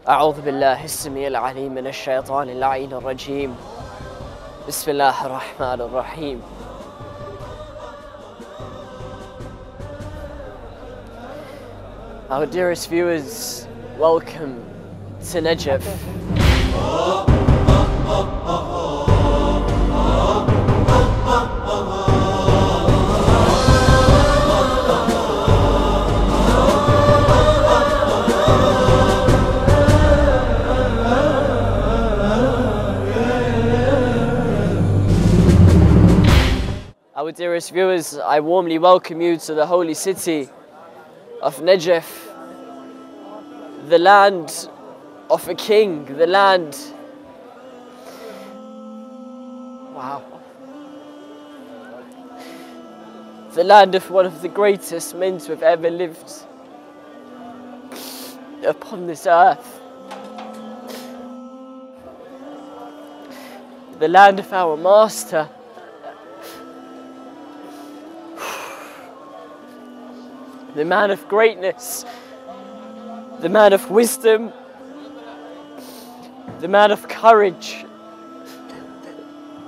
أعوذ بالله السميع العليم من الشيطان اللعين الرجيم. بسم الله الرحمن الرحيم. Our dearest viewers, welcome to Najaf. Our dearest viewers, I warmly welcome you to the holy city of Najaf, the land of a king, the land, the land of one of the greatest men to have ever lived upon this earth, the land of our master, the man of greatness, the man of wisdom, the man of courage,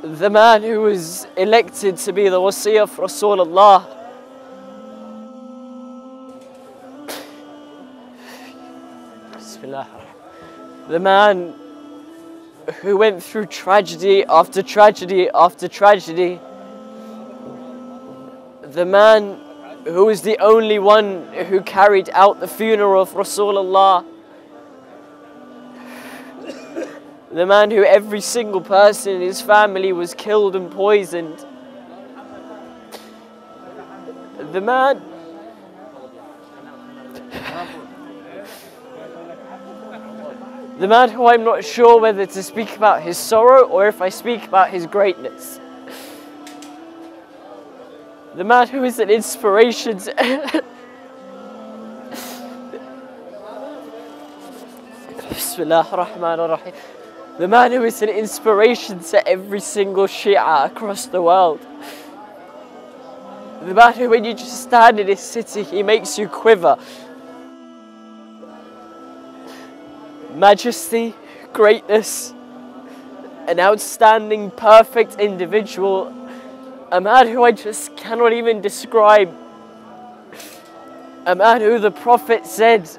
the man who was elected to be the wasi of Rasulullah. The man who went through tragedy after tragedy after tragedy. The man who was the only one who carried out the funeral of Rasulullah. The man who every single person in his family was killed and poisoned. The man who I'm not sure whether to speak about his sorrow or if I speak about his greatness. The man who is an inspiration to the man who is an inspiration to every single Shia across the world. The man who, when you just stand in his city, he makes you quiver. Majesty, greatness, an outstanding, perfect individual. A man who I just cannot even describe. A man who the Prophet said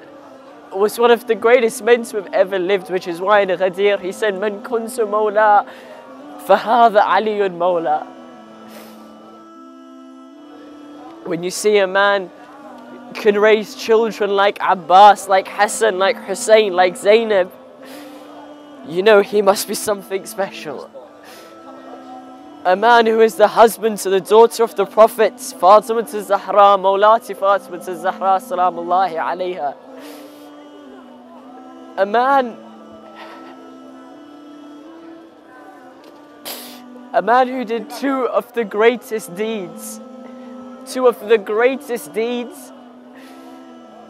was one of the greatest men to have ever lived, which is why in Ghadir he said, "Man kuntu mawla, fahadha aliyun mawla." When you see a man can raise children like Abbas, like Hassan, like Hussein, like Zainab, you know he must be something special. A man who is the husband to the daughter of the Prophet, Fatima Zahra, Mawlati Fatima Zahra, salamullahi alayha. A man who did two of the greatest deeds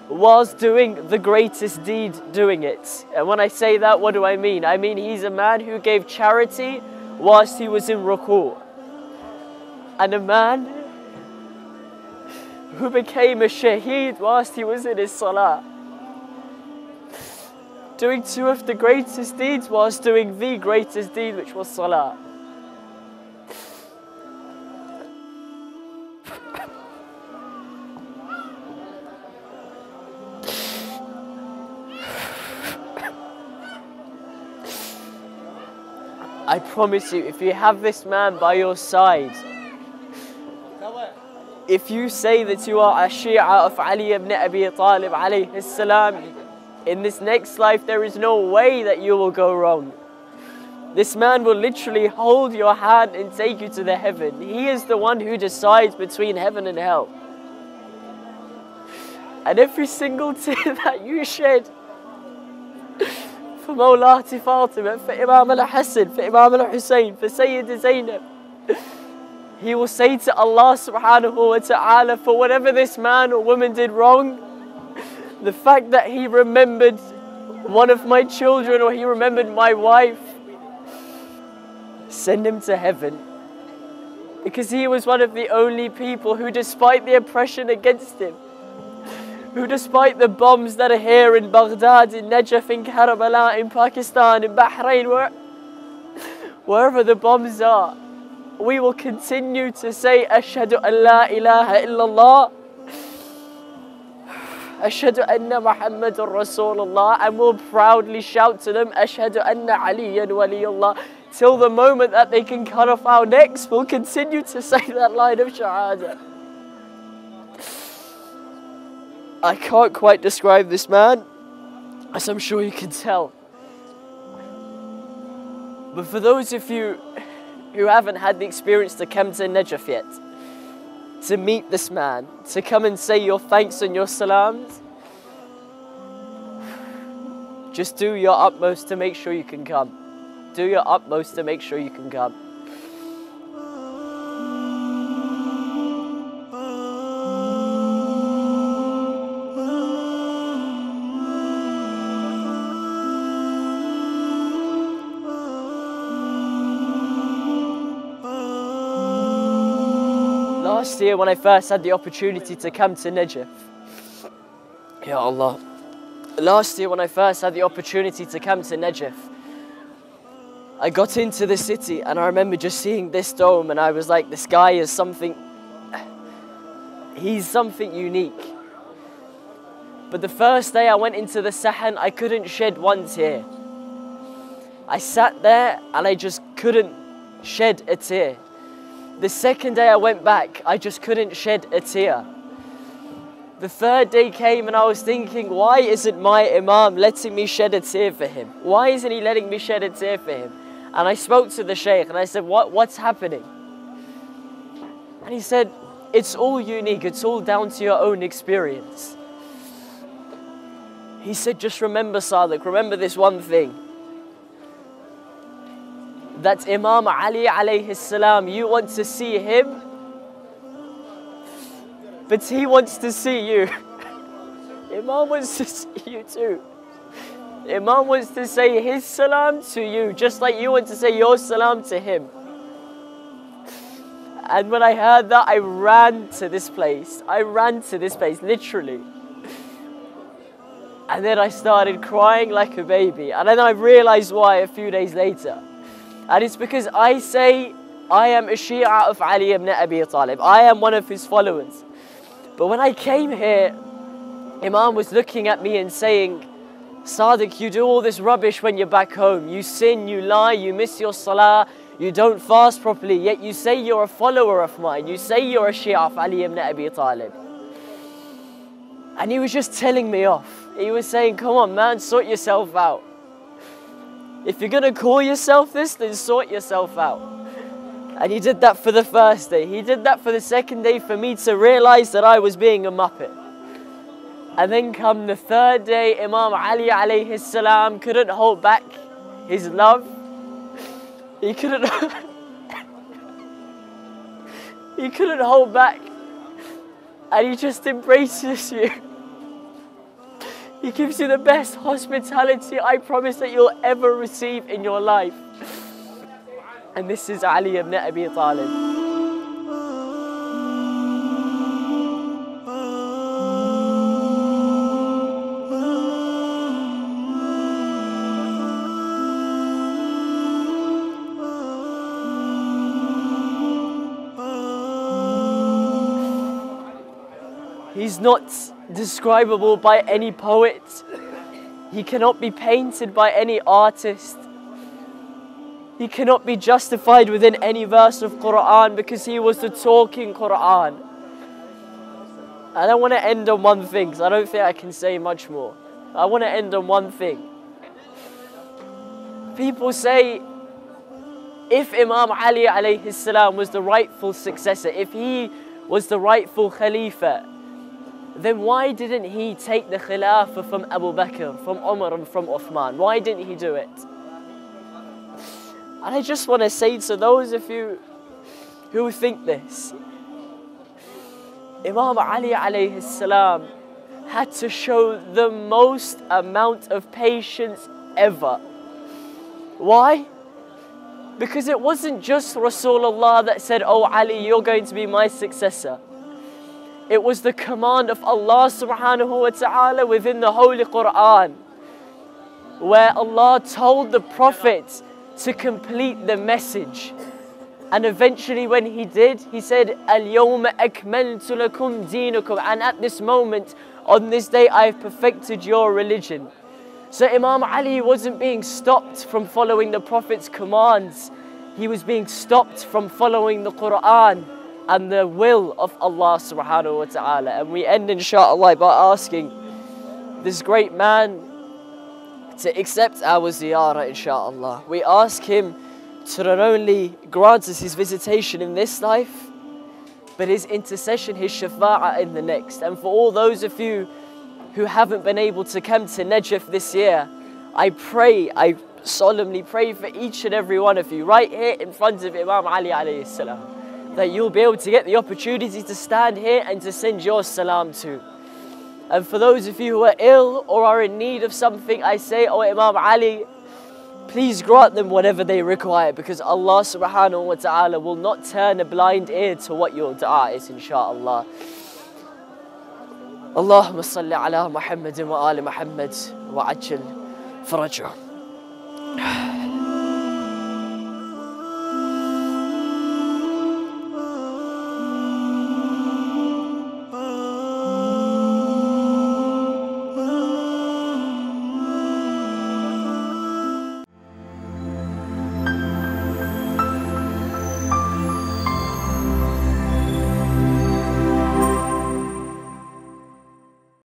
whilst doing the greatest deed doing it. And when I say that, what do I mean? I mean he's a man who gave charity whilst he was in ruku', and a man who became a shaheed whilst he was in his salah, doing two of the greatest deeds whilst doing the greatest deed, which was salah. I promise you, if you have this man by your side, if you say that you are a Shia of Ali ibn Abi Talib alayhi salam, in this next life there is no way that you will go wrong. This man will literally hold your hand and take you to the heaven. He is the one who decides between heaven and hell. And every single tear that you shed for Mawlati Fatima, for Imam al-Hassan, for Imam al-Hussein, for Sayyid Zainab, he will say to Allah subhanahu wa ta'ala, for whatever this man or woman did wrong, the fact that he remembered one of my children or he remembered my wife, send him to heaven. Because he was one of the only people who, despite the oppression against him, who despite the bombs that are here in Baghdad, in Najaf, in Karbala, in Pakistan, in Bahrain, wherever the bombs are, we will continue to say, Ashhadu an la ilaha illallah, Ashhadu anna Muhammadur Rasulullah, and we'll proudly shout to them, Ashhadu anna Aliyan waliyullah, till the moment that they can cut off our necks. We'll continue to say that line of Shahada. I can't quite describe this man, as I'm sure you can tell. But for those of you who haven't had the experience to come to Najaf yet, to meet this man, to come and say your thanks and your salams, just do your utmost to make sure you can come. Do your utmost to make sure you can come. Last year when I first had the opportunity to come to Najaf, Ya Allah, last year when I first had the opportunity to come to Najaf, I got into the city and I remember just seeing this dome and I was like, this guy is something, he's something unique. But the first day I went into the Sahan, I couldn't shed one tear. I sat there and I just couldn't shed a tear. The second day I went back, I just couldn't shed a tear. The third day came and I was thinking, why isn't my Imam letting me shed a tear for him? Why isn't he letting me shed a tear for him? And I spoke to the Shaykh and I said, what's happening? And he said, it's all unique, it's all down to your own experience. He said, just remember, Sadiq, remember this one thing. That Imam Ali alayhi salam, you want to see him, but he wants to see you. Imam wants to see you too. Imam wants to say his salam to you, just like you want to say your salam to him. And when I heard that, I ran to this place. I ran to this place, literally. And then I started crying like a baby. And then I realized why a few days later. And it's because I say, I am a Shia of Ali ibn Abi Talib. I am one of his followers. But when I came here, Imam was looking at me and saying, Sadiq, you do all this rubbish when you're back home. You sin, you lie, you miss your salah, you don't fast properly, yet you say you're a follower of mine. You say you're a Shia of Ali ibn Abi Talib. And he was just telling me off. He was saying, come on man, sort yourself out. If you're going to call yourself this, then sort yourself out. And he did that for the first day. He did that for the second day for me to realize that I was being a muppet. And then come the third day, Imam Ali alayhi salam couldn't hold back his love. He couldn't hold back. And he just embraces you. He gives you the best hospitality, I promise, that you'll ever receive in your life. And this is Ali ibn Abi Talib. He's not describable by any poet. He cannot be painted by any artist. He cannot be justified within any verse of Quran because he was the talking Quran. And I want to end on one thing because I don't think I can say much more. I want to end on one thing. People say, if Imam Ali alayhi salam was the rightful successor, if he was the rightful Khalifa, then why didn't he take the Khilafah from Abu Bakr, from Umar and from Uthman? Why didn't he do it? And I just want to say to those of you who think this, Imam Ali alayhi salam had to show the most amount of patience ever. Why? Because it wasn't just Rasulullah that said, oh Ali, you're going to be my successor. It was the command of Allah subhanahu wa ta'ala within the Holy Quran, where Allah told the Prophet to complete the message. And eventually when he did, he said, Al-yawma akmaltu lakum deenakum. And at this moment, on this day, I have perfected your religion. So Imam Ali wasn't being stopped from following the Prophet's commands. He was being stopped from following the Quran and the will of Allah subhanahu wa ta'ala. And we end inshallah by asking this great man to accept our ziyarah inshallah. We ask him to not only grant us his visitation in this life, but his intercession, his shafa'ah in the next. And for all those of you who haven't been able to come to Najaf this year, I solemnly pray for each and every one of you right here in front of Imam Ali alayhi salam, that you'll be able to get the opportunity to stand here and to send your salam to. And for those of you who are ill or are in need of something, I say, oh Imam Ali, please grant them whatever they require, because Allah subhanahu wa ta'ala will not turn a blind ear to what your dua is, inshaAllah. Allahumma salli ala Muhammadin wa ali Muhammad wa ajil farajah.